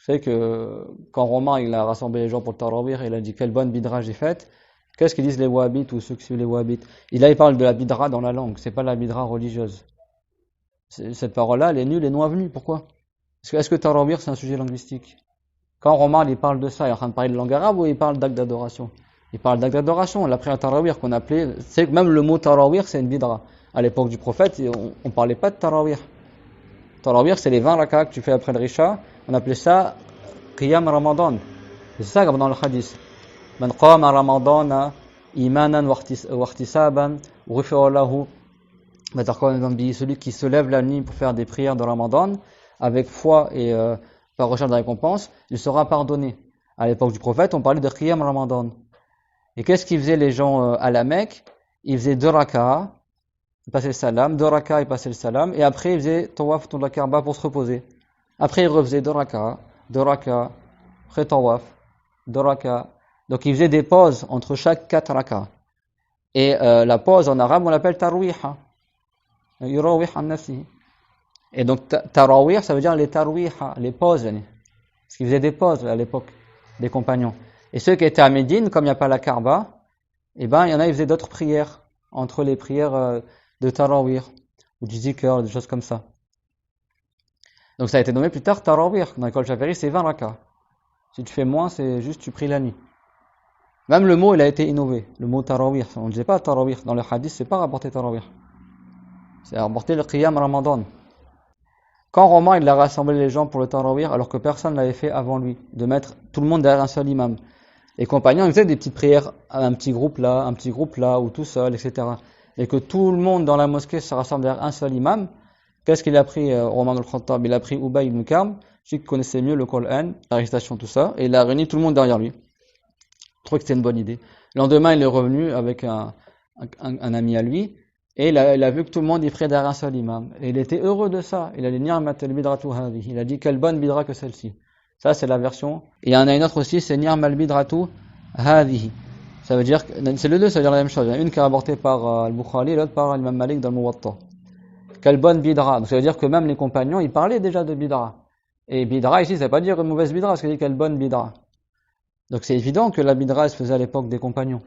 Vous savez que quand Romain il a rassemblé les gens pour le Tarawih, il a dit quelle bonne bidra j'ai faite. Qu'est-ce qu'ils disent les Wahhabites ou ceux qui suivent les Wahhabites? Il parle de la bidra dans la langue, c'est pas la bidra religieuse. Cette parole-là, elle est nulle et non avenue. Pourquoi? Est-ce que Tarawih c'est un sujet linguistique? Quand Romain il parle de ça, il est en train de parler de langue arabe ou il parle d'acte d'adoration? Il parle d'acte d'adoration. La prière Tarawih qu'on appelait, c'est que même le mot Tarawih c'est une bidra. À l'époque du prophète, on parlait pas de Tarawih. Tarawih c'est les 20 rak'ah que tu fais après le Risha. On appelait ça Qiyam Ramadan. C'est ça comme dans le hadith. Man qama Ramadana imanan wa ihtisaban ghufira lahu. Celui qui se lève la nuit pour faire des prières de Ramadan avec foi et par recherche de récompense, il sera pardonné. À l'époque du prophète, on parlait de Qiyam Ramadan. Et qu'est-ce qu'ils faisaient les gens à la Mecque? Ils faisaient 2 rak'ah, ils passaient le salam, 2 rak'ah, ils passaient le salam, et après ils faisaient tawaf autour de la Kaaba pour se reposer. Après ils refaisaient 2 rak'ah, 2 rak'ah, après tawaf, 2 rak'ah. Donc ils faisaient des pauses entre chaque 4 rak'ah. Et la pause en arabe, on l'appelle tarwiha. Yurawih an nafsihi. Et donc tarawih, ça veut dire les tarwiha, les pauses. Parce qu'ils faisaient des pauses à l'époque des compagnons. Et ceux qui étaient à Médine, comme il n'y a pas la Kaaba, eh ben, il y en a, ils faisaient d'autres prières, entre les prières de Tarawih, ou du Zikr, des choses comme ça. Donc ça a été nommé plus tard Tarawih. Dans l'école Jafari, c'est 20 rak'ah. Si tu fais moins, c'est juste tu pries la nuit. Même le mot, il a été innové. Le mot Tarawih. On ne disait pas Tarawih. Dans le hadith, c'est pas rapporté Tarawih. C'est rapporté le Qiyam Ramadan. Quand Romain, il a rassemblé les gens pour le Tarawih, alors que personne ne l'avait fait avant lui, de mettre tout le monde derrière un seul imam. Les compagnons, ils faisaient des petites prières, un petit groupe là, ou tout seul, etc. Et que tout le monde dans la mosquée se rassemble derrière un seul imam. Qu'est-ce qu'il a pris, Omar al-Khattab? Il a pris Ubay ibn Ka'b, celui qui connaissait mieux le Coran, la récitation, tout ça, et il a réuni tout le monde derrière lui. Je trouvais que c'était une bonne idée. Le lendemain, il est revenu avec un ami à lui, et il a vu que tout le monde y priait derrière un seul imam. Et il était heureux de ça. Il a dit, Ni'mat al-bidratu hadhihi. Il a dit, quelle bonne bidra que celle-ci. Ça, c'est la version. Et il y en a une autre aussi, c'est Ni'mat al-bidratu hadhihi. Ça veut dire, c'est le deux, ça veut dire la même chose. Il y en a une qui est rapportée par Al-Bukhari, l'autre par l'imam Malik dans le Muwatta. Quelle bonne bidra. Donc ça veut dire que même les compagnons, ils parlaient déjà de bidra. Et bidra ici, ça veut pas dire une mauvaise bidra, parce qu'il dit quelle bonne bidra. Donc c'est évident que la bidra, elle se faisait à l'époque des compagnons.